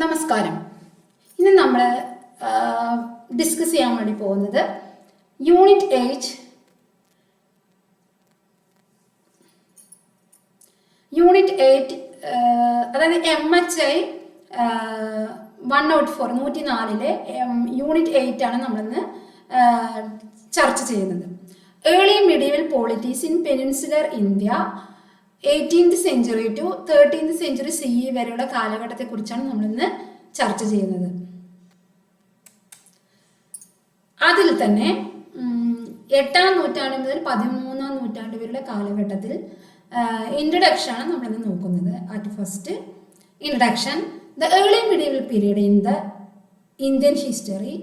നമസ്കാരം. ഇന്ന് നമ്മൾ ഡിസ്കസ് ചെയ്യാൻ വേണ്ടി പോകുന്നത് യൂണിറ്റ് 8 അതായത് MHI 104 യൂണിറ്റ് 8 ആണ് നമ്മളിന്ന് ചർച്ച ചെയ്യുന്നത്. Early medieval polities in peninsular India 18th century to 13th century CE വരെയുള്ള കാലഘട്ടത്തെ കുറിച്ചാണ് നമ്മളിന്ന് ചർച്ച ചെയ്യുന്നത്. അതിൽ തന്നെ 8ാം നൂറ്റാണ്ട് മുതൽ 13ാം നൂറ്റാണ്ട് വരെയുള്ള കാലഘട്ടത്തിൽ ഇൻട്രഡക്ഷൻ ആണ് നമ്മളിന്ന് നോക്കുന്നത്. At first introduction, the early medieval period in the Indian history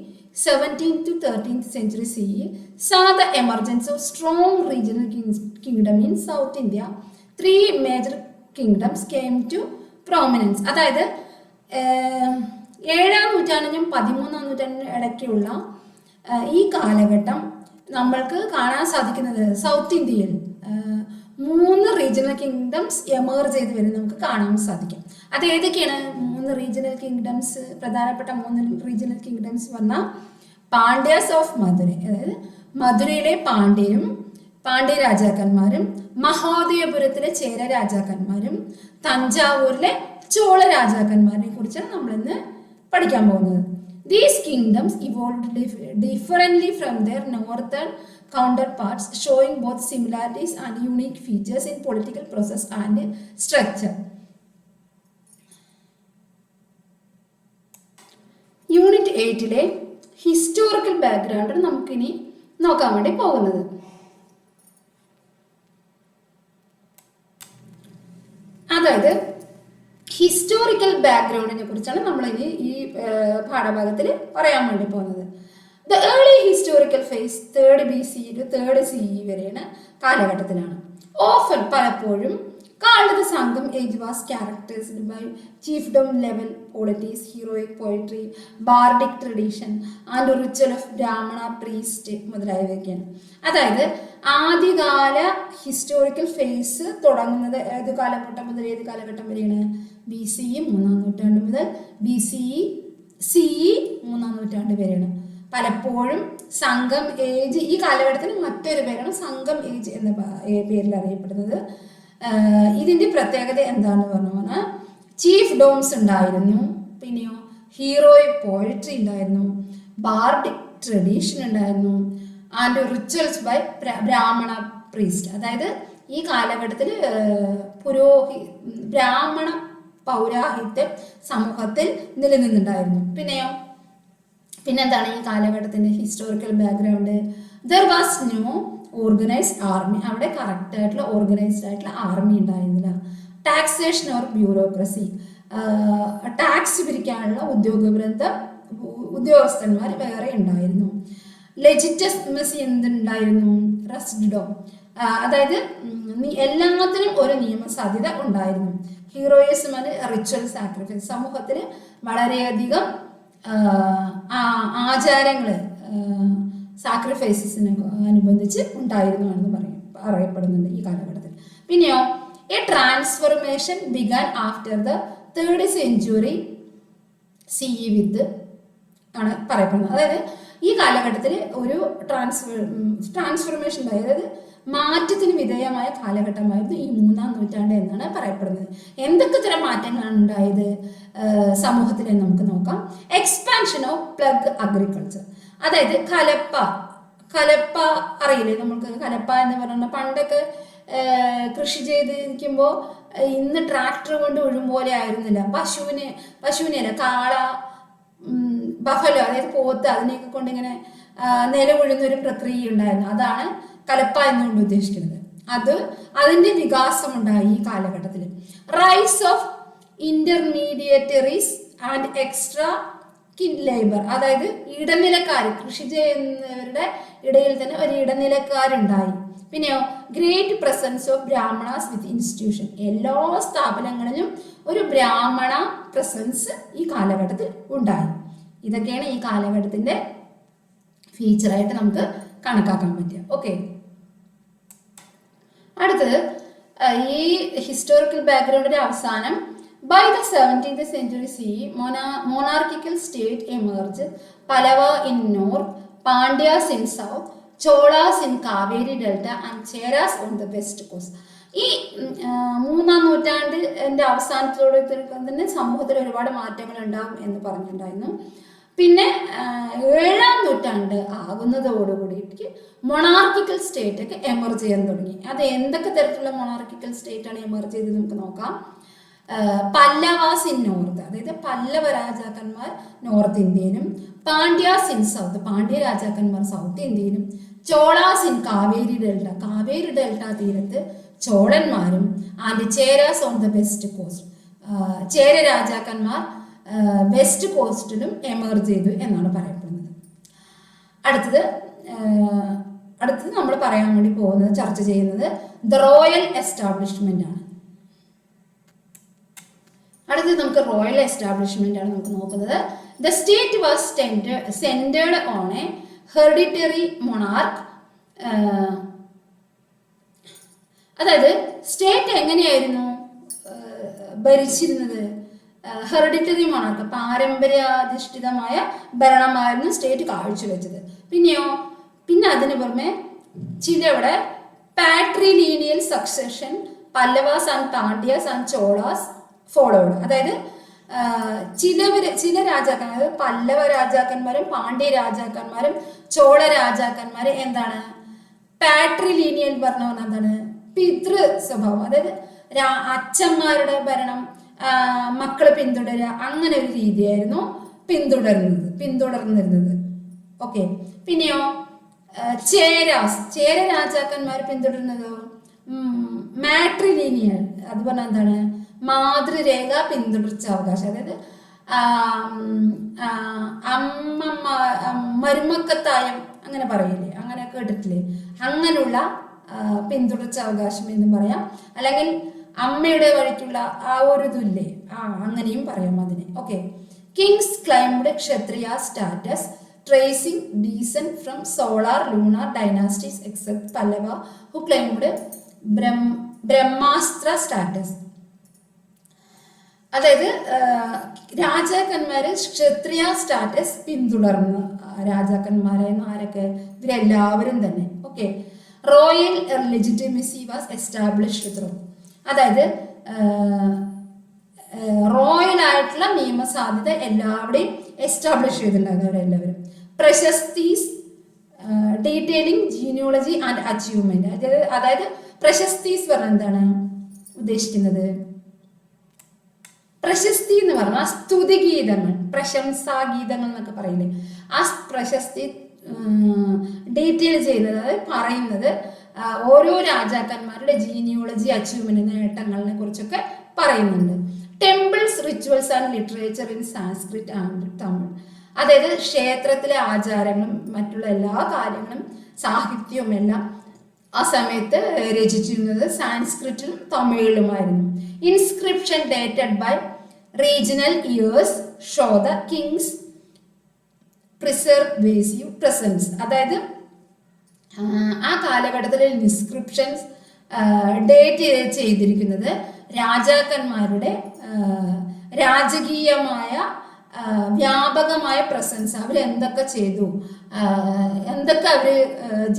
17th to 13th century CE saw the emergence of strong regional kingdom in South India. 3 major kingdoms came to prominence. അതായത് 7ാം നൂറ്റാണ്ടിനും 13ാം നൂറ്റാണ്ടിനും ഇടയ്ക്കുള്ള ഈ കാലഘട്ടം നമ്മൾക്ക് കാണാൻ സാധിക്കുന്നത് south ഇന്ത്യയിൽ 3 regional kingdoms emerge ചെയ്ത് വരും നമുക്ക് കാണാൻ സാധിക്കും. അത് ഏതൊക്കെയാണ് 3 റീജിയണൽ കിങ്ഡംസ്? പ്രധാനപ്പെട്ട 3 റീജിയണൽ കിങ്ഡംസ് പറഞ്ഞാൽ പാണ്ഡ്യാസ് ഓഫ് മധുര, അതായത് മധുരയിലെ പാണ്ഡ്യ രാജാക്കന്മാരും മഹോദയപുരത്തിലെ ചേര രാജാക്കന്മാരും തഞ്ചാവൂരിലെ ചോള രാജാക്കന്മാരെ കുറിച്ചാണ് നമ്മളിന്ന് പഠിക്കാൻ പോകുന്നത്. These kingdoms evolved differently from their northern counterparts, showing both similarities and unique features in political process and structure. Unit 8 historical background നമുക്കിനി നോക്കാൻ വേണ്ടി പോകുന്നത്. അതായത് ഹിസ്റ്റോറിക്കൽ ബാക്ക്ഗ്രൗണ്ടിനെ കുറിച്ചാണ് നമ്മൾ ഇനി ഈ പാഠഭാഗത്തിൽ പറയാൻ വേണ്ടി പോകുന്നത്. The early historical phase 3rd BC to 3rd CE വരെയാണ് കാലഘട്ടത്തിലാണ്. ഓഫൻ പലപ്പോഴും called the Sangam age was characterized by chiefdom level polities, heroic poetry, bardic tradition and ritual of Brahmana priest മുതലായവയൊക്കെയാണ്. അതായത് ആദ്യകാല ഹിസ്റ്റോറിക്കൽ ഫേസ് തുടങ്ങുന്നത് ഏത് കാലഘട്ടം മുതൽ ഏത് കാലഘട്ടം വരെയാണ്? BCE 3ാം നൂറ്റാണ്ട് മുതൽ BCE CE 3ാം നൂറ്റാണ്ട് വരെയാണ്. പലപ്പോഴും സംഘം ഏജ്, ഈ കാലഘട്ടത്തിന് മറ്റൊരു പേരാണ് സംഘം ഏജ് എന്ന പേരിൽ അറിയപ്പെടുന്നത്. ഇതിന്റെ പ്രത്യേകത എന്താണെന്ന് പറഞ്ഞാൽ ചീഫ് ഡോംസ് ഉണ്ടായിരുന്നു, പിന്നെയോ ഹീറോയിക് പോയട്രി ഉണ്ടായിരുന്നു, ബാർഡിക് ട്രഡീഷൻ ഉണ്ടായിരുന്നു, ആൻഡ് റിച്വൽസ് ബൈ ബ്രാഹ്മണ പ്രീസ്റ്റ്. അതായത് ഈ കാലഘട്ടത്തിൽ ബ്രാഹ്മണ പൗരാഹിത്യം സമൂഹത്തിൽ നിലനിന്നുണ്ടായിരുന്നു. പിന്നെന്താണ് ഈ കാലഘട്ടത്തിന്റെ historical background? There was no organised army. അവിടെ കറക്റ്റ് ആയിട്ടുള്ള ഓർഗനൈസ്ഡ് ആയിട്ടുള്ള ആർമി ഉണ്ടായിരുന്നില്ല. ടാക്സേഷൻ ഓർ ബ്യൂറോക്രസി, ടാക്സ് പിരിക്കാനുള്ള ഉദ്യോഗസ്ഥന്മാർ വേറെ ഉണ്ടായിരുന്നു. ലെജിറ്റിമസി എന്തുണ്ടായിരുന്നു? റെസ്ഡോ, അതായത് എല്ലാത്തിനും ഒരു നിയമസാധ്യത ഉണ്ടായിരുന്നു. ഹീറോയിസം ആൻഡ് റിച്വൽ സാക്രിഫൈസ്, സമൂഹത്തിൽ വളരെയധികം ആചാരങ്ങൾ സാക്രിഫൈസസിനെ അനുബന്ധിച്ച് ഉണ്ടായിരുന്നു എന്ന് പറയപ്പെടുന്നുണ്ട് ഈ കാലഘട്ടത്തിൽ. പിന്നെയോ A transformation began after the 3rd century CE വിത്ത് ആണ് പറയപ്പെടുന്നത്. അതായത് ഈ കാലഘട്ടത്തിൽ ഒരു ട്രാൻസ്ഫോർമേഷൻ ഉണ്ടായി, അതായത് മാറ്റത്തിന് വിധേയമായ കാലഘട്ടമായിരുന്നു ഈ 3ാം നൂറ്റാണ്ട് എന്നാണ് പറയപ്പെടുന്നത്. എന്തൊക്കെ തരം മാറ്റങ്ങളാണ് ഉണ്ടായത് സമൂഹത്തിൽ എന്ന് നമുക്ക് നോക്കാം. എക്സ്പാൻഷൻ ഓഫ് പ്ലഗ് അഗ്രികൾച്ചർ, അതായത് കലപ്പ അറിയില്ലേ നമുക്ക്? കലപ്പ എന്ന് പറഞ്ഞാൽ പണ്ടൊക്കെ കൃഷി ചെയ്തിരിക്കുമ്പോൾ ഇന്ന് ട്രാക്ടർ കൊണ്ട് ഉഴുമ്പോലെ ആയിരുന്നില്ല. പശുവിനെയല്ല, കാള, ബഫലോ, അതായത് പോത്ത്, അതിനെയൊക്കെ കൊണ്ട് ഇങ്ങനെ നില ഉഴുന്നൊരു പ്രക്രിയ ഉണ്ടായിരുന്നു. അതാണ് കലപ്പ എന്നുകൊണ്ട് ഉദ്ദേശിക്കുന്നത്. അതിന്റെ വികാസം ഉണ്ടായി ഈ കാലഘട്ടത്തിൽ. Rise of intermediaries and extra labour, അതായത് ഇടനിലക്കാർ, കൃഷി ചെയ്യുന്നവരുടെ ഇടയിൽ തന്നെ ഒരു ഇടനിലക്കാരുണ്ടായി. പിന്നെയോ great presence of Brahmanas with institution, എല്ലാ സ്ഥാപനങ്ങളിലും ഒരു ബ്രാഹ്മണ പ്രസൻസ് ഈ കാലഘട്ടത്തിൽ ഉണ്ടായി. ഇതൊക്കെയാണ് ഈ കാലഘട്ടത്തിന്റെ ഫീച്ചറായിട്ട് നമുക്ക് കണക്കാക്കാൻ പറ്റുക. ഓക്കെ, അടുത്തത് ഈ ഹിസ്റ്റോറിക്കൽ ബാക്ക്ഗ്രൗണ്ടിന്റെ അവസാനം By the 17th century CE, monarchical state emerged. Pallava in north, Pandyas in south, Cholas in Kaveri Delta, and Cheras on the west coast. ഈ മൂന്നാം നൂറ്റാണ്ടിൻ്റെ അവസാനത്തോടെ തന്നെ സമൂഹത്തിൽ ഒരുപാട് മാറ്റങ്ങൾ ഉണ്ടാകും എന്ന് പറഞ്ഞിട്ടുണ്ടായിരുന്നു. പിന്നെ 7-ാം നൂറ്റാണ്ട് ആകുന്നതോടുകൂടിയിട്ട് മൊണാർക്കിക്കൽ സ്റ്റേറ്റ് ഒക്കെ എമർജ് ചെയ്യാൻ തുടങ്ങി. അത് എന്തൊക്കെ തരത്തിലുള്ള മൊണാർക്കിക്കൽ സ്റ്റേറ്റ് ആണ് എമർജ് ചെയ്തത് നമുക്ക് നോക്കാം. പല്ലവാസ് ഇൻ നോർത്ത്, അതായത് പല്ലവ രാജാക്കന്മാർ നോർത്ത് ഇന്ത്യയിലും, പാണ്ഡ്യാസ് ഇൻ സൗത്ത്, പാണ്ഡ്യ രാജാക്കന്മാർ സൗത്ത് ഇന്ത്യയിലും, Cholas in Kaveri delta, Kaveri delta തീരത്ത് ചോളന്മാരും, and Cheras on the west coast, Chera രാജാക്കന്മാർ വെസ്റ്റ് കോസ്റ്റിലും എമർജ് ചെയ്തു എന്നാണ് പറയപ്പെടുന്നത്. അടുത്തത് നമ്മൾ പറയാൻ വേണ്ടി പോകുന്നത്, ചർച്ച ചെയ്യുന്നത് ദ റോയൽ എസ്റ്റാബ്ലിഷ്മെന്റ് ആണ്. അടുത്തത് നമുക്ക് റോയൽ എസ്റ്റാബ്ലിഷ്മെന്റ് ആണ് നമുക്ക് നോക്കുന്നത്. The state was centred on a hereditary monarch. അതായത് സ്റ്റേറ്റ് എങ്ങനെയായിരുന്നു ഭരിച്ചിരുന്നത്? ഹെറിഡിറ്ററി മൊണാർക്ക്, പാരമ്പര്യാധിഷ്ഠിതമായ ഭരണമായിരുന്നു സ്റ്റേറ്റ് കാഴ്ചവെച്ചത്. പിന്നെ അതിന് പുറമെ ചിലവിടെ patrilineal succession, Pallavas and Pandyas and Cholas followed. അതായത് ചില രാജാക്കന്മാർ, അതായത് പല്ലവ രാജാക്കന്മാരും പാണ്ഡ്യ രാജാക്കന്മാരും ചോള രാജാക്കന്മാരും എന്താണ്, പാട്രിലീനിയൽ ഭരണം എന്താണ്, പിതൃ സ്വഭാവം, അതായത് അച്ഛന്മാരുടെ ഭരണം മക്കള് പിന്തുടരുക, അങ്ങനെ ഒരു രീതിയായിരുന്നു പിന്തുടർന്നിരുന്നത്. ഓക്കെ. പിന്നെയോ ചേര രാജാക്കന്മാർ പിന്തുടരുന്നതോ മാട്രിലീനിയൽ, അത് പറഞ്ഞാൽ എന്താണ്, മാതൃരേഖ പിന്തുടർച്ച അവകാശം, അതായത് മരുമക്കത്തായം അങ്ങനെ പറയില്ലേ, അങ്ങനെ കേട്ടിട്ടില്ലേ, അങ്ങനെയുള്ള പിന്തുടർച്ച അവകാശം എന്നും പറയാം. അല്ലെങ്കിൽ അമ്മയുടെ വഴിക്കുള്ള ആ ഒരു ഇല്ലേ, അങ്ങനെയും പറയാം അതിനെ. Okay. Kings climbed Kshatriya status, tracing decent from solar lunar dynasties except Pallava who climbed Brahmastra status. അതായത് രാജാക്കന്മാര് ക്ഷത്രിയ സ്റ്റാറ്റസ് പിന്തുടർന്ന രാജാക്കന്മാരായിരുന്നു ആരൊക്കെ? ഇവരെല്ലാവരും തന്നെ. Okay. Royal legitimacy was established through, അതായത് റോയൽ ആയിട്ടുള്ള നിയമസാധ്യത എല്ലാവരുടെയും എസ്റ്റാബ്ലിഷ് ചെയ്തിട്ടുണ്ടായിരുന്നു അവരെല്ലാവരും. പ്രശസ്തീസ് ഡീറ്റെയിലിംഗ് ജീനിയോളജി ആൻഡ് അച്ചീവ്മെന്റ്, അതായത് പ്രശസ്തീസ് പറഞ്ഞാൽ എന്താണ് ഉദ്ദേശിക്കുന്നത്? പ്രശസ്തി എന്ന് പറഞ്ഞാൽ സ്തുതിഗീതങ്ങൾ, പ്രശംസാഗീതങ്ങൾ എന്നൊക്കെ പറയില്ലേ, ആ പ്രശസ്തി ഡീറ്റെയിൽ ചെയ്യുന്നത്, അതായത് പറയുന്നത് ഓരോ രാജാക്കന്മാരുടെ ജീനിയോളജി, അച്ചീവ്മെന്റ്, നേട്ടങ്ങളെ കുറിച്ചൊക്കെ പറയുന്നുണ്ട്. Temples, rituals and literature in Sanskrit and Tamil, അതായത് ക്ഷേത്രത്തിലെ ആചാരങ്ങളും മറ്റുള്ള എല്ലാ കാര്യങ്ങളും സാഹിത്യവും എല്ലാം ആ സമയത്ത് രചിച്ചിരുന്നത് സാൻസ്ക്രിറ്റിലും തമിഴിലുമായിരുന്നു. Inscription dated by regional years show the kings preservative presence, അതായത് ആ കാലഘട്ടത്തിലെ ഇൻസ്ക്രിപ്ഷൻസ് ഡേറ്റ് ചെയ്തിരിക്കുന്നത് രാജാക്കന്മാരുടെ രാജകീയമായ വ്യാപകമായ പ്രസൻസ്, അവർ എന്തൊക്കെ ചെയ്തു, എന്തൊക്കെ അവർ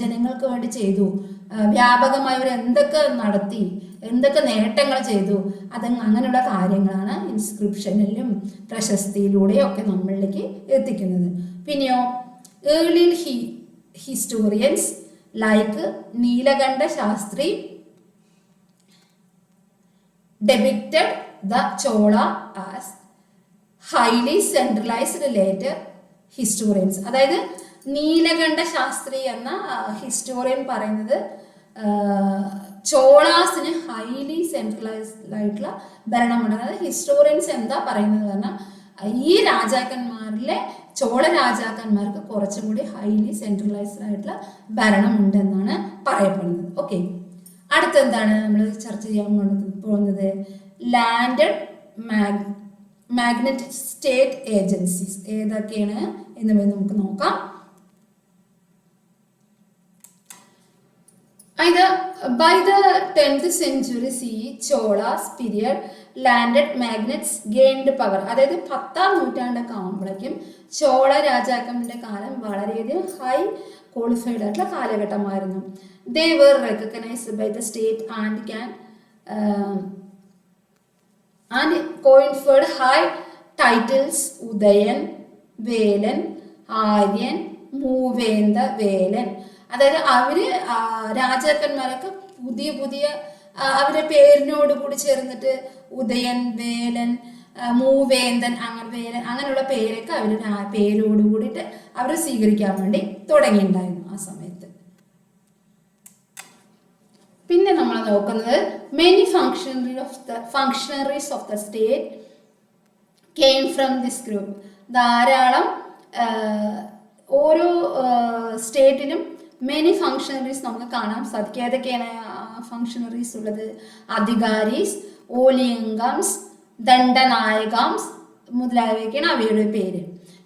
ജനങ്ങൾക്ക് വേണ്ടി ചെയ്തു, വ്യാപകമായി അവർ എന്തൊക്കെ നടത്തി, എന്തൊക്കെ നേട്ടങ്ങൾ ചെയ്തു, അങ്ങനെയുള്ള കാര്യങ്ങളാണ് ഇൻസ്ക്രിപ്ഷനിലും പ്രശസ്തിയിലൂടെയും ഒക്കെ നമ്മളിലേക്ക് എത്തിക്കുന്നത്. പിന്നെയോ early historians like Neelakanta Shastri depicted the Chola as highly centralized later historians. അതായത് നീലകണ്ഠ ശാസ്ത്രി എന്ന ഹിസ്റ്റോറിയൻ പറയുന്നത് ചോളാസിന് ഹൈലി സെൻട്രലൈസ്ഡ് ആയിട്ടുള്ള ഭരണമുണ്ട്. അതായത് ഹിസ്റ്റോറിയൻസ് എന്താ പറയുന്നത് പറഞ്ഞാൽ ഈ രാജാക്കന്മാരിലെ ചോള രാജാക്കന്മാർക്ക് കുറച്ചും കൂടി ഹൈലി സെൻട്രലൈസ്ഡ് ആയിട്ടുള്ള ഭരണമുണ്ടെന്നാണ് പറയപ്പെടുന്നത്. ഓക്കെ. അടുത്തെന്താണ് നമ്മൾ ചർച്ച ചെയ്യാൻ പോകുന്നത്? ലാൻഡഡ് മാഗ്നറ്റിക് സ്റ്റേറ്റ് ഏജൻസീസ് ഏതൊക്കെയാണ് എന്ന് നമുക്ക് നോക്കാം. By the 10th century CE, Cholas period, landed magnets gained power. അതായത് 10ാം നൂറ്റാണ്ടൊക്കെ ആകുമ്പോഴേക്കും ചോള രാജാക്കന്മാരുടെ കാലം വളരെയധികം ഹൈ ക്വാളിഫൈഡ് ആയിട്ടുള്ള കാലഘട്ടമായിരുന്നു. ദേ were recognized by the state and conferred high titles Udayan, വേലൻ, ആര്യൻ, മൂവേന്ത വേലൻ. അതായത് അവര് രാജാക്കന്മാരൊക്കെ പുതിയ പുതിയ അവരുടെ പേരിനോട് കൂടി ചേർന്നിട്ട് ഉദയൻ, വേലൻ, മൂവേന്തൻ, വേലൻ അങ്ങനെയുള്ള പേരൊക്കെ അവർ പേരോട് കൂടിയിട്ട് അവർ സ്വീകരിക്കാൻ വേണ്ടി തുടങ്ങിയിട്ടുണ്ടായിരുന്നു ആ സമയത്ത്. പിന്നെ നമ്മൾ നോക്കുന്നത് many functionaries of the state came from this group. ധാരാളം ഓരോ സ്റ്റേറ്റിലും മെനി ഫങ്ഷണറീസ് നമുക്ക് കാണാൻ സാധിക്കും. ഏതൊക്കെയാണ് ഫങ്ഷണറീസ് ഉള്ളത്? അധികാരീസ്, ഓലിയങ്കംസ്, ദണ്ഡനായകംസ് മുതലായവയൊക്കെയാണ് അവയുടെ പേര്.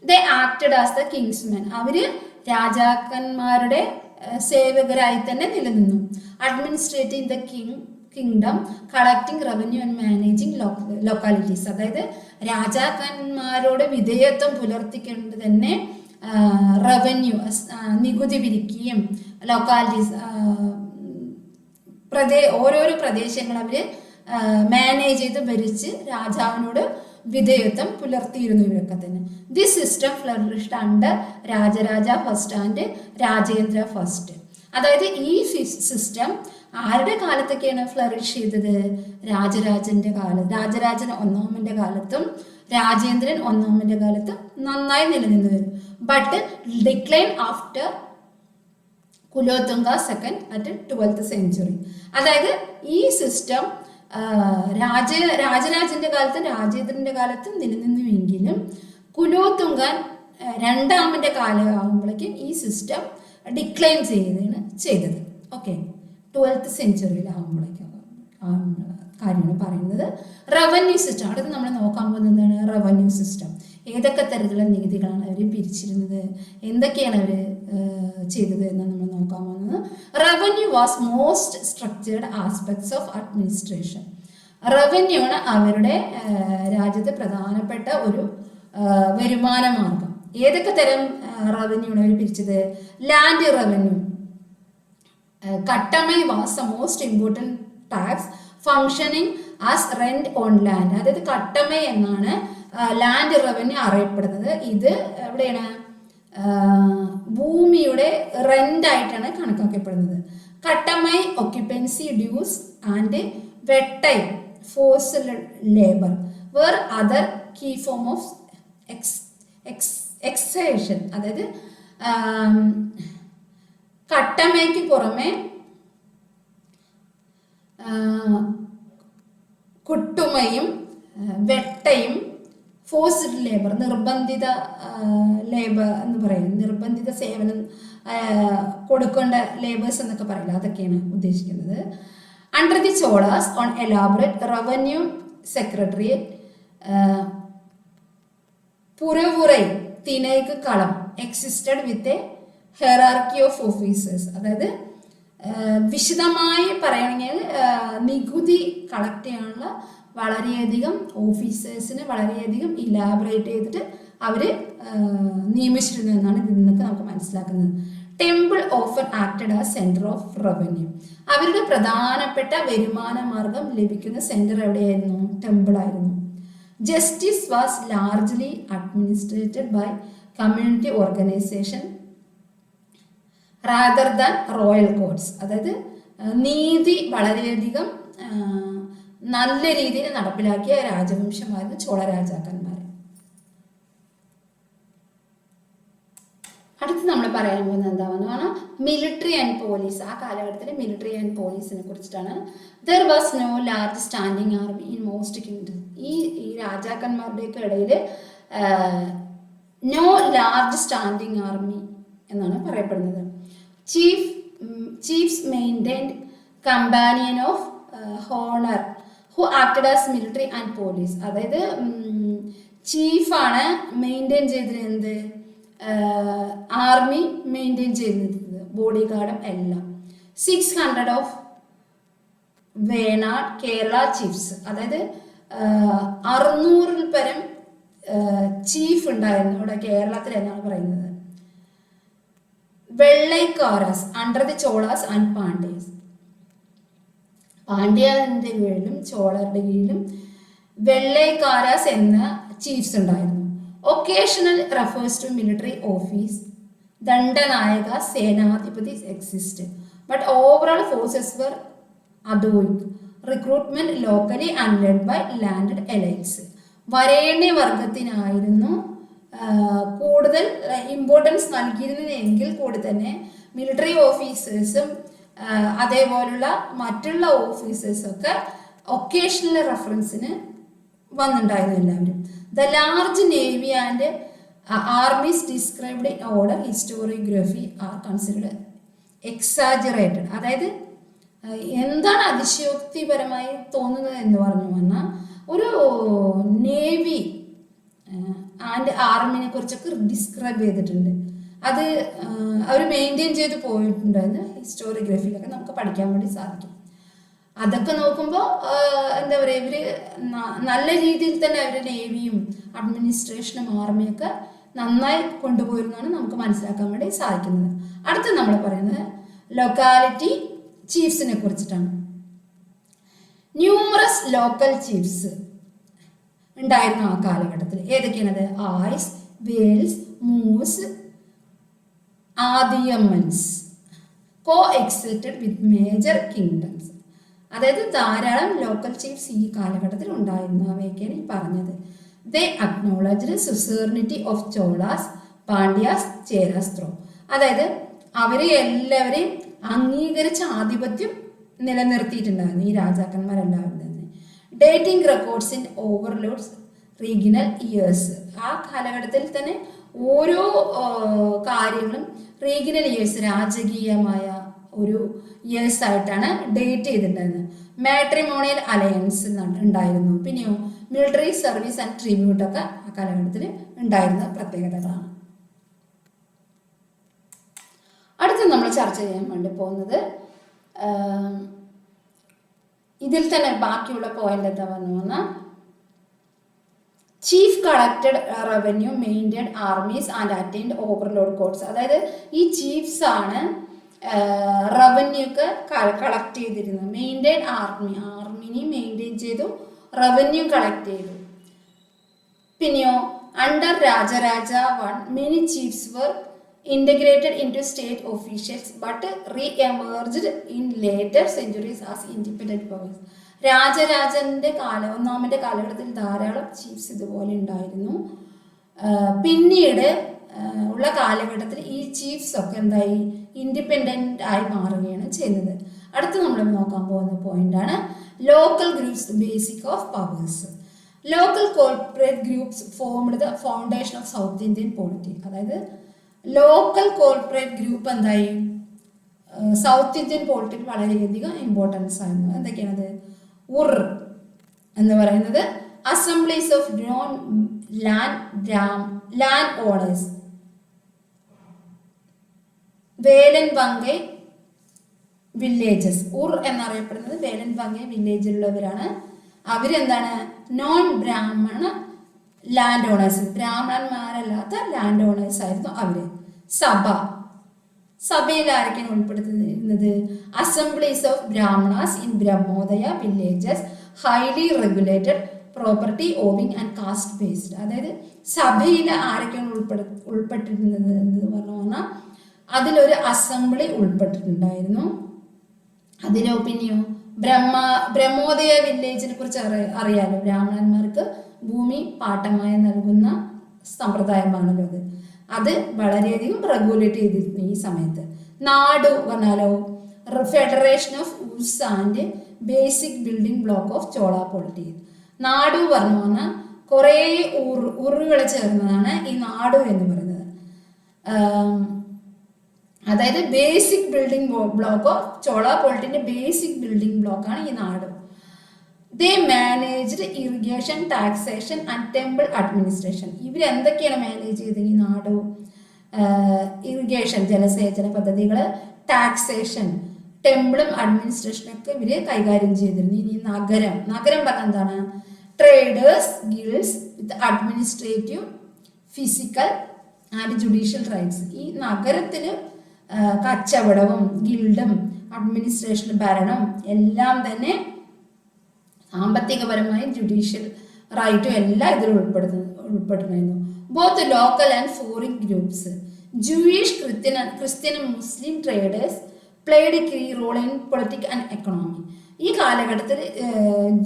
ദേ ആക്ടഡ് ആസ് ദ കിങ്സ്മെൻ. അവര് രാജാക്കന്മാരുടെ സേവകരായി തന്നെ നിലനിന്നു. Administrating the kingdom, collecting revenue and managing localities. അതായത് രാജാക്കന്മാരോട് വിധേയത്വം പുലർത്തിക്കൊണ്ട് തന്നെ റവന്യൂ നികുതി പിരിക്കുകയും ലൊക്കാലിറ്റീസ് ഓരോരോ പ്രദേശങ്ങൾ അവർ മാനേജ് ചെയ്ത് ഭരിച്ച് രാജാവിനോട് വിധേയത്വം പുലർത്തിയിരുന്നു ഇവരൊക്കെ തന്നെ. This system flourished under Rajaraja first and Rajendra first. അതായത് ഈ സിസ്റ്റം ആരുടെ കാലത്തൊക്കെയാണ് ഫ്ലറിഷ് ചെയ്തത്? രാജരാജന്റെ കാലം, രാജരാജൻ ഒന്നാമന്റെ കാലത്തും രാജേന്ദ്രൻ ഒന്നാമന്റെ കാലത്തും നന്നായി നിലനിന്നു വരും. But decline after Kulothunga second at 12th century. അതായത് ഈ സിസ്റ്റം രാജരാജന്റെ കാലത്തും രാജേന്ദ്രന്റെ കാലത്തും നിലനിന്നുവെങ്കിലും കുലോത്തുംഗൻ രണ്ടാമന്റെ കാലമാകുമ്പോഴേക്കും ഈ സിസ്റ്റം ഡിക്ലൈൻ ചെയ്യുകയാണ് ചെയ്തത്. ഓക്കെ, 12th centuryയിലാകുമ്പോഴേക്കും കാര്യമാണ് പറയുന്നത്. റവന്യൂ സിസ്റ്റം അടുത്ത് നമ്മൾ നോക്കാൻ പോകുന്നത് എന്താണ്? Revenue system. ഏതൊക്കെ തരത്തിലുള്ള നികുതികളാണ് അവർ പിരിച്ചിരുന്നത്, എന്തൊക്കെയാണ് അവർ ചെയ്തത് എന്ന് നമ്മൾ നോക്കാൻ പോകുന്നത്. Revenue was most structured aspects of administration. Revenue ആണ് അവരുടെ രാജ്യത്ത് പ്രധാനപ്പെട്ട ഒരു വരുമാന മാർഗം. ഏതൊക്കെ തരം റവന്യൂ ആണ് അവർ പിരിച്ചത്? Land revenue. Kadamai was the most important tax functioning as rent on land. അതായത് കട്ടമൈ എന്നാണ് ലാൻഡ് റവന്യൂ അറിയപ്പെടുന്നത്. ഇത് എവിടെയാണ്? ഭൂമിയുടെ റെന്റ് ആയിട്ടാണ് കണക്കാക്കപ്പെടുന്നത്. Kadamai occupancy dues and vettai forced labour were other key form of exaction. അതായത് കട്ടമയ്ക്ക് പുറമെ കുട്ടുമയും വെട്ടയും ഫോഴ്സ്ഡ് ലേബർ, നിർബന്ധിത ലേബർ എന്ന് പറയും, നിർബന്ധിത സേവനം കൊടുക്കേണ്ട ലേബേഴ്സ് എന്നൊക്കെ പറയില്ല, അതൊക്കെയാണ് ഉദ്ദേശിക്കുന്നത്. Under the Cholas on elaborate revenue secretariat puravuvari tinaikkalam existed with a hierarchy of officers. അതായത് വിശദമായി പറയുകയാണെങ്കിൽ നികുതി കളക്ട് ചെയ്യാനുള്ള വളരെയധികം ഓഫീസേഴ്സിന് വളരെയധികം ഇലാബറേറ്റ് ചെയ്തിട്ട് അവർ നിയമിച്ചിരുന്നു എന്നാണ് ഇതിൽ നിന്നൊക്കെ നമുക്ക് മനസ്സിലാക്കുന്നത്. Temple offer acted as centre of revenue. അവരുടെ പ്രധാനപ്പെട്ട വരുമാന മാർഗം ലഭിക്കുന്ന സെന്റർ എവിടെയായിരുന്നു? ടെമ്പിൾ ആയിരുന്നു. Justice was largely administered by community organisation rather than royal courts. അതായത് നീതി വളരെയധികം നല്ല രീതിയിൽ നടപ്പിലാക്കിയ രാജവംശമായിരുന്നു ചോള രാജാക്കന്മാർ. അടുത്ത് നമ്മൾ പറയാൻ പോകുന്നത് എന്താണെന്ന് പറഞ്ഞാൽ മിലിറ്ററി ആൻഡ് പോലീസ്. ആ കാലഘട്ടത്തിൽ മിലിറ്ററി ആൻഡ് പോലീസിനെ കുറിച്ചിട്ടാണ്. There was no large standing army in most kingdom. ഈ രാജാക്കന്മാരുടെയൊക്കെ ഇടയിൽ നോ ലാർജ് സ്റ്റാൻഡിങ് ആർമി എന്നാണ് പറയപ്പെടുന്നത്. Chiefs maintained companion of honour who acted as military and police. അതായത് ചീഫാണ് മെയിൻറ്റെയിൻ ചെയ്തിരുന്നത്, ആർമി മെയിൻറ്റെയിൻ ചെയ്തിരുന്നത്, ബോഡി ഗാർഡും എല്ലാം. 600 ഓഫ് വേണാട് കേരള ചീഫ്സ്. അതായത് 600-ൽ പരം ചീഫ് ഉണ്ടായിരുന്നു ഇവിടെ കേരളത്തിൽ എന്നാണ് പറയുന്നത്. Velaikkaras under the Cholas and Pandyas. പാണ്ഡ്യന്റെ കീഴിലും ചോളരുടെ കീഴിലും വെള്ളൈക്കാരാസ് എന്ന ചീഫ്സ് ഉണ്ടായിരുന്നു. Occasional refers to military office. Dandanayaka senadhipati exist but overall forces were ad hoc. Recruitment locally and led by landed elites. വരേണ്യ വർഗത്തിനായിരുന്നു കൂടുതൽ ഇമ്പോർട്ടൻസ് നൽകിയിരുന്നതെങ്കിൽ കൂടി തന്നെ മിലിറ്ററി ഓഫീസേഴ്സും അതേപോലുള്ള മറ്റുള്ള ഓഫീസേഴ്സൊക്കെ ഒക്കേഷണൽ റെഫറൻസിന് വന്നിട്ടുണ്ടായിരുന്നു എല്ലാവരും. The large navy and armies described in order historiography are considered exaggerated. അതായത് എന്താണ് അതിശയോക്തിപരമായി തോന്നുന്നത് എന്ന് പറഞ്ഞു വന്നാൽ ഒരു നേവി ആൻഡ് ആർമിനെ കുറിച്ചൊക്കെ ഡിസ്ക്രൈബ് ചെയ്തിട്ടുണ്ട്. അത് അവർ മെയിൻറ്റെയിൻ ചെയ്ത് പോയിട്ടുണ്ടെന്ന് ഹിസ്റ്റോറിയോഗ്രഫിയിലൊക്കെ നമുക്ക് പഠിക്കാൻ വേണ്ടി സാധിക്കും. അതൊക്കെ നോക്കുമ്പോൾ എന്താ പറയുക, ഇവർ നല്ല രീതിയിൽ തന്നെ അവർ നേവിയും അഡ്മിനിസ്ട്രേഷനും ആർമിയൊക്കെ നന്നായി കൊണ്ടുപോയിരുന്നാണ് നമുക്ക് മനസ്സിലാക്കാൻ വേണ്ടി സാധിക്കുന്നത്. അടുത്ത് നമ്മൾ പറയുന്നത് ലൊക്കാലിറ്റി ചീഫ്സിനെ കുറിച്ചിട്ടാണ്. ന്യൂമറസ് ലോക്കൽ ചീഫ്സ് ഉണ്ടായിരുന്നു ആ കാലഘട്ടത്തിൽ. ഏതൊക്കെയാണത്? ആയ്സ്, വേൽസ്, മൂസ്, ആദിയമൻസ് കോ എക്സിസ്റ്റഡ് വിത്ത് മേജർ കിങ്ഡംസ്. അതായത് ധാരാളം ലോക്കൽ ചീഫ്സ് ഈ കാലഘട്ടത്തിൽ ഉണ്ടായിരുന്നു. അവയൊക്കെയാണ് ഈ പറഞ്ഞത്. They acknowledged suzerainty of Cholas, Pandyas, Cheras through. അതായത് അവരെ എല്ലാവരെയും അംഗീകരിച്ച ആധിപത്യം നിലനിർത്തിയിട്ടുണ്ടായിരുന്നു ഈ രാജാക്കന്മാരെല്ലാവരും തന്നെ. Dating records in overlords regional years. ആ കാലഘട്ടത്തിൽ തന്നെ ഓരോ കാര്യങ്ങളും റീജിയണൽ ഇയേഴ്സ്, രാജകീയമായ ഒരു ഇയേഴ്സ് ആയിട്ടാണ് ഡേറ്റ് ചെയ്തിട്ടുണ്ടായിരുന്നത്. മാട്രിമോണിയൽ അലയൻസ് ഉണ്ടായിരുന്നു. പിന്നെയോ മിലിറ്ററി സർവീസ് ആൻഡ് ട്രിബ്യൂട്ടൊക്കെ ആ കാലഘട്ടത്തിൽ ഉണ്ടായിരുന്ന പ്രത്യേകതകളാണ്. അടുത്ത് നമ്മൾ ചർച്ച ചെയ്യാൻ വേണ്ടി പോകുന്നത് ഇതിൽ തന്നെ ബാക്കിയുള്ള പോയിന്റ് എന്താ പറഞ്ഞു പറഞ്ഞാൽ chief collected revenue, maintained armies and attained overlord courts. അതായത് ഈ ചീഫ്സ് ആണ് റവന്യൂ ഒക്കെ കളക്ട് ചെയ്തിരുന്നത്. മെയിൻറ്റെയിൻ ആർമിനെ മെയിൻറ്റെയിൻ ചെയ്തു, റവന്യൂ കളക്ട് ചെയ്തു. പിന്നെയോ under Rajaraja one many chiefs were integrated into state officials but re-emerged in later centuries as independent powers. രാജരാജന്റെ ഒന്നാമന്റെ കാലഘട്ടത്തിൽ ധാരാളം ചീഫ്സ് ഇതുപോലെ ഉണ്ടായിരുന്നു. പിന്നീട് ഉള്ള കാലഘട്ടത്തിൽ ഈ ചീഫ്സ് ഒക്കെ എന്തായി, ഇൻഡിപെൻഡന്റ് ആയി മാറുകയാണ് ചെയ്യുന്നത്. അടുത്ത് നമ്മൾ നോക്കാൻ പോകുന്ന പോയിന്റാണ് local groups basic of powers. Local corporate groups formed the foundation of south Indian polity. അതായത് ലോക്കൽ കോർപ്പറേറ്റ് ഗ്രൂപ്പ് എന്തായി സൗത്ത് ഇന്ത്യൻ പോളിറ്റിക്ക് വളരെയധികം ഇമ്പോർട്ടൻസ് ആയിരുന്നു. എന്തൊക്കെയാണത്? ഉർ എന്ന് പറയുന്നത് assemblies of non land owners. Vellanvagai villages. Ur എന്നറിയപ്പെടുന്നത് വേലൻ ബംഗെ വില്ലേജിലുള്ളവരാണ്. അവരെന്താണ്? നോൺ ബ്രാഹ്മണ ലാൻഡ് ഓണേഴ്സ്, ബ്രാഹ്മണന്മാരല്ലാത്ത ലാൻഡ് ഓണേഴ്സ് ആയിരുന്നു അവര്. സഭയിൽ ആരൊക്കെയാണ് ഉൾപ്പെടുത്തുന്നത്? Assemblies of Brahmanas in brahmadeya villages, highly regulated property owing and caste based. അതായത് സഭയിൽ ആരൊക്കെയാണ് ഉൾപ്പെട്ടിരുന്നത് എന്ന് പറഞ്ഞാൽ അതിലൊരു അസംബ്ലി ഉൾപ്പെട്ടിട്ടുണ്ടായിരുന്നു. അതിലോ പിന്നെയോ ബ്രഹ്മോദയ വില്ലേജിനെ കുറിച്ച് അറിയാലോ. ബ്രാഹ്മണന്മാർക്ക് ഭൂമി പാട്ടമായി നൽകുന്ന സമ്പ്രദായമാണല്ലോ അത്. അത് വളരെയധികം റെഗുലേറ്റ് ചെയ്തിരുന്നു ഈ സമയത്ത്. നാടു പറഞ്ഞാലോ federation of Uz and basic building block of Chola polity. നാടു പറഞ്ഞു പറഞ്ഞാൽ കുറേ ഉറുകൾ ചേർന്നതാണ് ഈ നാടു എന്ന് പറയുന്നത്. അതായത് basic building block of Chola പൊളിറ്റിന്റെ ബേസിക് ബിൽഡിംഗ് ബ്ലോക്കാണ് ഈ nadu. They managed irrigation, taxation and temple administration. ഇവരെന്തൊക്കെയാണ് മാനേജ് ചെയ്തത് ഈ നാടു? ഇറിഗേഷൻ, ജലസേചന പദ്ധതികൾ, ടാക്സേഷൻ, ടെമ്പിളും അഡ്മിനിസ്ട്രേഷനൊക്കെ ഇവര് കൈകാര്യം ചെയ്തിരുന്നു. ഇനി നഗരം പറഞ്ഞാൽ എന്താണ്? traders guilds with administrative, physical and judicial rights. ഈ നഗരത്തിൽ കച്ചവടവും ഗിൽഡും അഡ്മിനിസ്ട്രേഷൻ ഭരണം എല്ലാം തന്നെ സാമ്പത്തികപരമായി ജുഡീഷ്യൽ റൈറ്റും എല്ലാം ഇതിൽ ഉൾപ്പെടുന്നു. Both local and foreign groups, Jewish, Christian Muslim traders played a key role in politics and economy. ഈ കാലഘട്ടത്തിൽ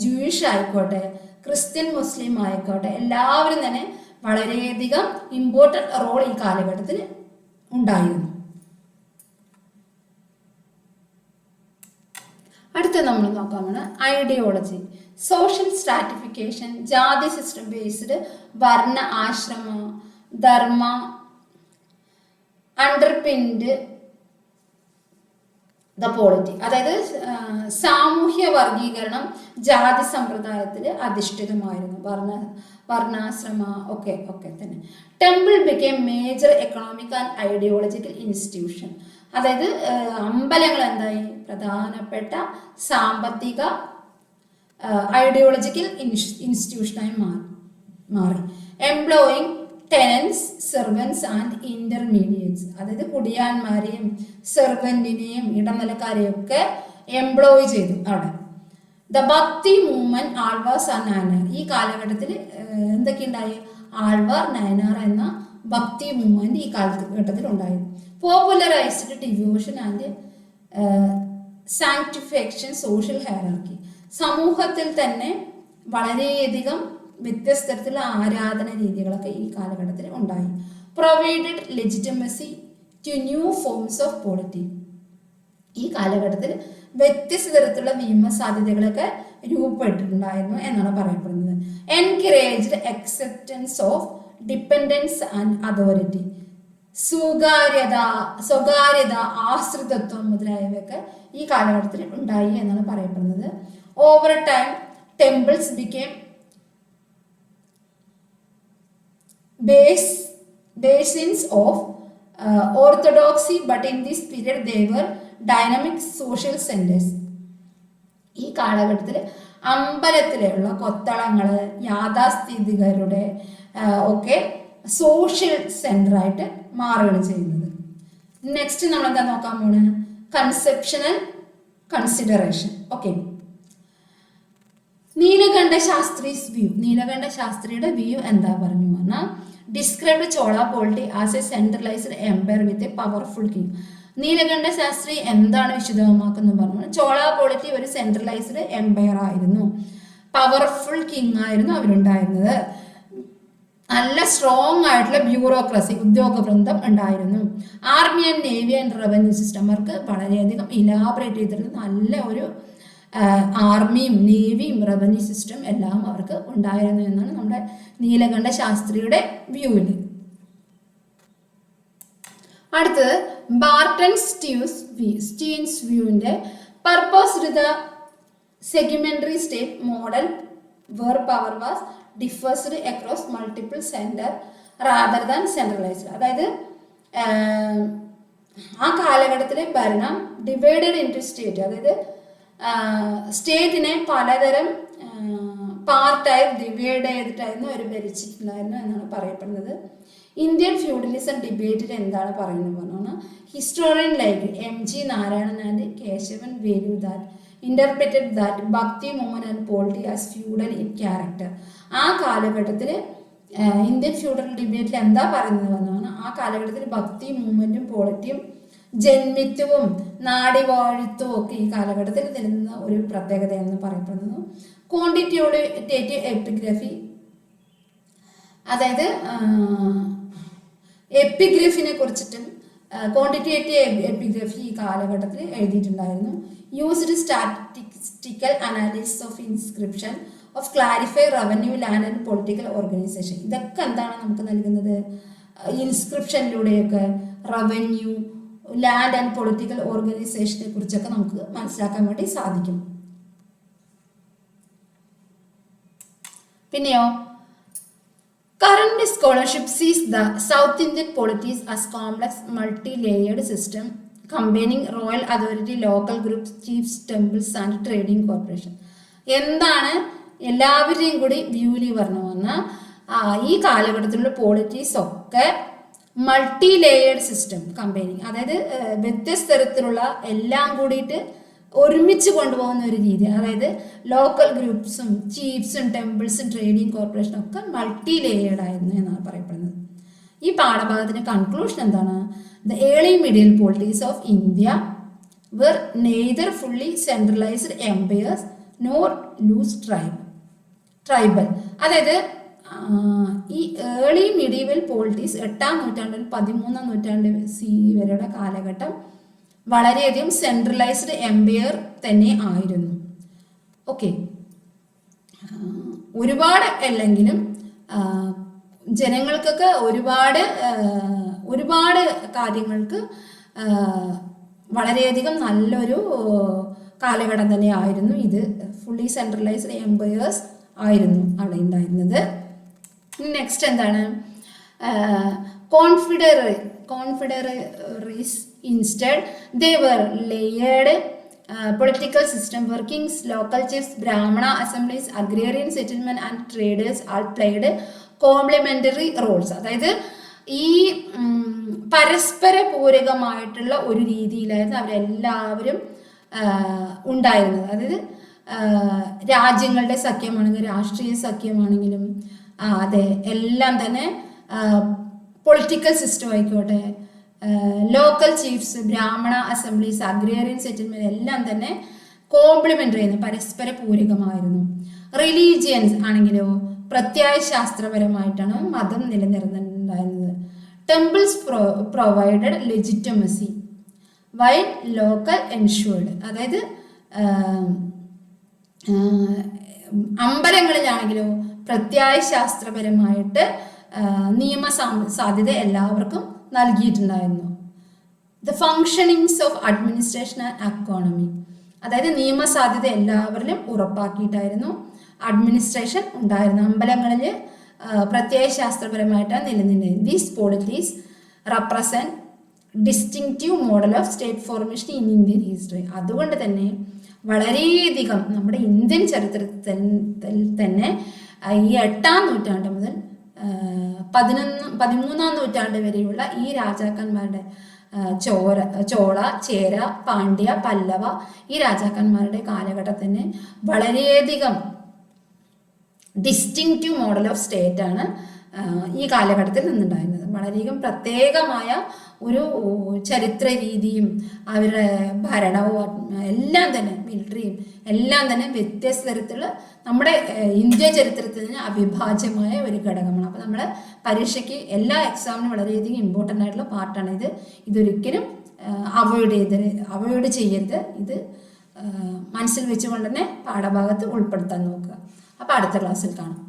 ജൂയിഷ് ആയിക്കോട്ടെ ക്രിസ്ത്യൻ മുസ്ലിം ആയിക്കോട്ടെ എല്ലാവരും തന്നെ വളരെയധികം ഇമ്പോർട്ടൻ്റ് റോൾ ഈ കാലഘട്ടത്തിൽ ഉണ്ടായിരുന്നു. അടുത്ത നമ്മൾ നോക്കാമാണ് ഐഡിയോളജി. സോഷ്യൽ സ്ട്രാറ്റിഫിക്കേഷൻ, ജാതി സിസ്റ്റം ബേസ്ഡ്, വർണ്ണ, ആശ്രമ, ധർമ്മ, അണ്ടർപിൻഡ് ദ പോളിറ്റി. അതായത് സാമൂഹ്യ വർഗീകരണം ജാതി സമ്പ്രദായത്തിൽ അധിഷ്ഠിതമായിരുന്നു. വർണ്ണാശ്രമ ഒക്കെ തന്നെ. Temple became major economic and ideological institution. അതായത് അമ്പലങ്ങൾ എന്തായി പ്രധാനപ്പെട്ട സാമ്പത്തിക ഐഡിയോളജിക്കൽ ഇൻസ്റ്റിറ്റ്യൂഷനായി മാറി. Employing ടെനൻസ്, servants and intermediates. അതായത് കുടിയാന്മാരെയും സെർവൻറ്റിനെയും ഇടനിലക്കാരെയും ഒക്കെ എംപ്ലോയ് ചെയ്തു അവിടെ. ദ ഭക്തി മൂവ്മെന്റ്, ആൾവാർസ് ആൻഡ് നയനാർ. ഈ കാലഘട്ടത്തിൽ എന്തൊക്കെ ഉണ്ടായി? ആൾവാർ, നയനാർ എന്ന ഭക്തി മൂവ്മെന്റ് ഈ കാലഘട്ടത്തിൽ ഉണ്ടായി. Popularised devotion and sanctification, social hierarchy. സമൂഹത്തിൽ തന്നെ വളരെയധികം വ്യത്യസ്ത തരത്തിലുള്ള ആരാധന രീതികളൊക്കെ ഈ കാലഘട്ടത്തിൽ ഉണ്ടായി. Provided legitimacy to new forms of polity. ഈ കാലഘട്ടത്തിൽ വ്യത്യസ്ത തരത്തിലുള്ള നിയമ സാധ്യതകളൊക്കെ രൂപപ്പെട്ടിട്ടുണ്ടായിരുന്നു എന്നാണ് പറയപ്പെടുന്നത്. Encouraged acceptance of dependence and authority. സ്വകാര്യത, ആശ്രിതത്വം മുതലായവയൊക്കെ ഈ കാലഘട്ടത്തിൽ ഉണ്ടായി എന്നാണ് പറയപ്പെടുന്നത്. Over time temples became basins of orthodoxy, but in this period they were dynamic social centers. ഈ കാലഘട്ടത്തിൽ അമ്പലത്തിലുള്ള കൊത്തളങ്ങള് യാഥാസ്ഥിതികരുടെ ഒക്കെ സോഷ്യൽ സെന്ററായിട്ട് മാറുകയാണ് ചെയ്യുന്നത്. നെക്സ്റ്റ് നമ്മൾ എന്താ നോക്കാൻ പോണ്? Conceptual consideration. Okay, Nilakanta Sastri's view. Nilakanta ശാസ്ത്രിയുടെ വ്യൂ എന്താ പറഞ്ഞു പറഞ്ഞാൽ described Chola polity as a centralised empire with a powerful king. Nilakanta Sastri എന്താണ് വിശദമാക്കുന്നത് പറഞ്ഞു? ചോള പോളിറ്റി ഒരു സെൻട്രലൈസ്ഡ് എംപയർ ആയിരുന്നു, പവർഫുൾ കിങ് ആയിരുന്നു അവരുണ്ടായിരുന്നത്. നല്ല സ്ട്രോങ് ആയിട്ടുള്ള ബ്യൂറോക്രസി, ഉദ്യോഗവൃന്ദം ഉണ്ടായിരുന്നു. Army and navy and revenue system, അവർക്ക് വളരെയധികം ഇലാബറേറ്റ് ചെയ്തിട്ടുള്ള നല്ല ഒരു ആർമിയും നേവിയും റവന്യൂ സിസ്റ്റം എല്ലാം അവർക്ക് ഉണ്ടായിരുന്നു എന്നാണ് നമ്മുടെ നീലകണ്ഠ ശാസ്ത്രിയുടെ വ്യൂവിൽ. അടുത്തത് ബാർട്ടൺ സ്റ്റീൻസ് വ്യൂവിന്റെ purpose the segmentary state model where power was diffused across multiple centre rather than centralised. അതായത് ആ കാലഘട്ടത്തിലെ ഭരണം ഡിവൈഡഡ് ഇൻറ്റു സ്റ്റേറ്റ്, അതായത് സ്റ്റേറ്റിനെ പലതരം പാർട്ടായി ഡിവൈഡ് ചെയ്തിട്ടായിരുന്നു അവർ ഭരിച്ചിട്ടുണ്ടായിരുന്നു എന്നാണ് പറയപ്പെടുന്നത്. ഇന്ത്യൻ ഫ്യൂഡലിസം ഡിബേറ്റിൽ എന്താണ് പറയുന്നത് പറഞ്ഞാൽ historian like MG Narayanan and Kesavan Velu that interpreted that bhakti movement and polity as feudal in character. ആ കാലഘട്ടത്തിൽ ഇന്ത്യൻ ഫ്യൂഡൽ ഡിബേറ്റിൽ എന്താ പറയുന്നത് പറഞ്ഞാൽ ആ കാലഘട്ടത്തിൽ ഭക്തി മൂവ്മെന്റും പോളിറ്റിയും ജന്മിത്വവും നാടിവാഴിത്വവും ഒക്കെ ഈ കാലഘട്ടത്തിൽ നിലനിന്ന ഒരു പ്രത്യേകത എന്ന് പറയപ്പെടുന്നു. ക്വാണ്ടിറ്റേറ്റീവ് എപ്പിഗ്രഫി, അതായത് എപ്പിഗ്രഫിനെ കുറിച്ചിട്ടും ക്വാണ്ടിറ്റേറ്റീവ് എപ്പിഗ്രഫി ഈ കാലഘട്ടത്തിൽ എഴുതിയിട്ടുണ്ടായിരുന്നു. Used statistical analysis of inscription of clarify revenue land and political organisation. ഇതൊക്കെ എന്താണ് നമുക്ക് നൽകുന്നത്? ഇൻസ്ക്രിപ്ഷനിലൂടെയൊക്കെ റവന്യൂ, ലാൻഡ് ആൻഡ് പൊളിറ്റിക്കൽ ഓർഗനൈസേഷനെ കുറിച്ചൊക്കെ നമുക്ക് മനസ്സിലാക്കാൻ വേണ്ടി സാധിക്കും. പിന്നെയോ current scholarship sees the south Indian polities as complex multi-layered system combining royal authority, local groups, chiefs, temples and trading corporation. എന്താണ് എല്ലാവരെയും കൂടി വ്യൂവിൽ പറഞ്ഞു വന്ന ഈ കാലഘട്ടത്തിലുള്ള പോളിറ്റീസ് ഒക്കെ മൾട്ടി ലെയേർഡ് സിസ്റ്റം കമ്പൈനിങ്, അതായത് വ്യത്യസ്ത തരത്തിലുള്ള എല്ലാം കൂടിയിട്ട് ഒരുമിച്ച് കൊണ്ടുപോകുന്ന ഒരു രീതി. അതായത് ലോക്കൽ ഗ്രൂപ്പ്സും ചീഫ്സും ടെമ്പിൾസും ട്രേഡിംഗ് കോർപ്പറേഷനും ഒക്കെ മൾട്ടി ലെയേർഡ് ആയിരുന്നു എന്നാണ് പറയപ്പെടുന്നത്. ഈ പാഠഭാഗത്തിന്റെ കൺക്ലൂഷൻ എന്താണ്? The early middle polities of India were neither fully centralised empires nor loose tribal. അതായത് ഈ ഏർലി മിഡീവൽ പോളിറ്റീസ് 8ാം നൂറ്റാണ്ടിൽ 13ാം നൂറ്റാണ്ട് സി വരെയുള്ള കാലഘട്ടം വളരെയധികം സെൻട്രലൈസ്ഡ് എംപയർ തന്നെ ആയിരുന്നു. ഓക്കെ, ഒരുപാട് അല്ലെങ്കിലും ജനങ്ങൾക്കൊക്കെ ഒരുപാട് കാര്യങ്ങൾക്ക് വളരെയധികം നല്ലൊരു കാലഘട്ടം തന്നെ ആയിരുന്നു ഇത്. ഫുള്ളി സെൻട്രലൈസ്ഡ് എംപയേഴ്സ് ആയിരുന്നു അവിടെ ഉണ്ടായിരുന്നത്. നെക്സ്റ്റ് എന്താണ്? Confederacies instead they were layered political system, workings, local chiefs, Brahmana assemblies, agrarian settlement and traders all played complementary roles. അതായത് ഈ പരസ്പര പൂരകമായിട്ടുള്ള ഒരു രീതിയിലായിരുന്നു അവരെല്ലാവരും ഉണ്ടായിരുന്നത്. അതായത് രാജ്യങ്ങളുടെ സഖ്യമാണെങ്കിലും രാഷ്ട്രീയ സഖ്യമാണെങ്കിലും അതെ എല്ലാം തന്നെ പൊളിറ്റിക്കൽ സിസ്റ്റം ആയിക്കോട്ടെ, local chiefs, Brahmana assemblies, agrarian settlement എല്ലാം തന്നെ കോംപ്ലിമെന്ററി ആയിരുന്നു, പരസ്പര പൂരകമായിരുന്നു. റിലീജിയൻസ് ആണെങ്കിലോ പ്രത്യയശാസ്ത്രപരമായിട്ടാണ് മതം നിലനിർന്നുണ്ടായിരുന്നത്. Temples provided legitimacy while local ensured. അതായത് അമ്പലങ്ങളിലാണെങ്കിലോ പ്രത്യയശാസ്ത്രപരമായിട്ട് നിയമ സാധ്യത എല്ലാവർക്കും നൽകിയിട്ടുണ്ടായിരുന്നു. The functionings of administration and economy. അതായത് നിയമസാധ്യത എല്ലാവരിലും ഉറപ്പാക്കിയിട്ടായിരുന്നു അഡ്മിനിസ്ട്രേഷൻ ഉണ്ടായിരുന്നു. അമ്പലങ്ങളിൽ പ്രത്യയശാസ്ത്രപരമായിട്ടാണ് നിലനിന്നത്. These polities represent distinctive model of state formation in Indian history. അതുകൊണ്ട് തന്നെ വളരെയധികം നമ്മുടെ ഇന്ത്യൻ ചരിത്രത്തിൽ തന്നെ ഈ 8ാം നൂറ്റാണ്ട് മുതൽ 13ാം നൂറ്റാണ്ട് വരെയുള്ള ഈ രാജാക്കന്മാരുടെ ചോള, ചേര, പാണ്ഡ്യ, പല്ലവ ഈ രാജാക്കന്മാരുടെ കാലഘട്ടത്തിന് വളരെയധികം ഡിസ്റ്റിങ്റ്റീവ് മോഡൽ ഓഫ് സ്റ്റേറ്റ് ആണ് ഈ കാലഘട്ടത്തിൽ നിന്നുണ്ടായിരുന്നത്. വളരെയധികം പ്രത്യേകമായ ഒരു ചരിത്ര രീതിയും അവരുടെ ഭരണവും എല്ലാം തന്നെ മിലിറ്ററിയും എല്ലാം തന്നെ വ്യത്യസ്ത തരത്തിലുള്ള നമ്മുടെ ഇന്ത്യ ചരിത്രത്തിന് അവിഭാജ്യമായ ഒരു ഘടകമാണ്. അപ്പോൾ നമ്മൾ പരീക്ഷയ്ക്ക് എല്ലാ എക്സാമിനും വളരെയധികം ഇമ്പോർട്ടൻ്റ് ആയിട്ടുള്ള പാർട്ടാണ് ഇത്. ഇതൊരിക്കലും അവോയ്ഡ് ചെയ്യരുത്. ഇത് മനസ്സിൽ വെച്ചുകൊണ്ട് തന്നെ പാഠഭാഗത്ത് ഉൾപ്പെടുത്താൻ നോക്കുക. അപ്പോൾ അടുത്ത ക്ലാസ്സിൽ കാണാം.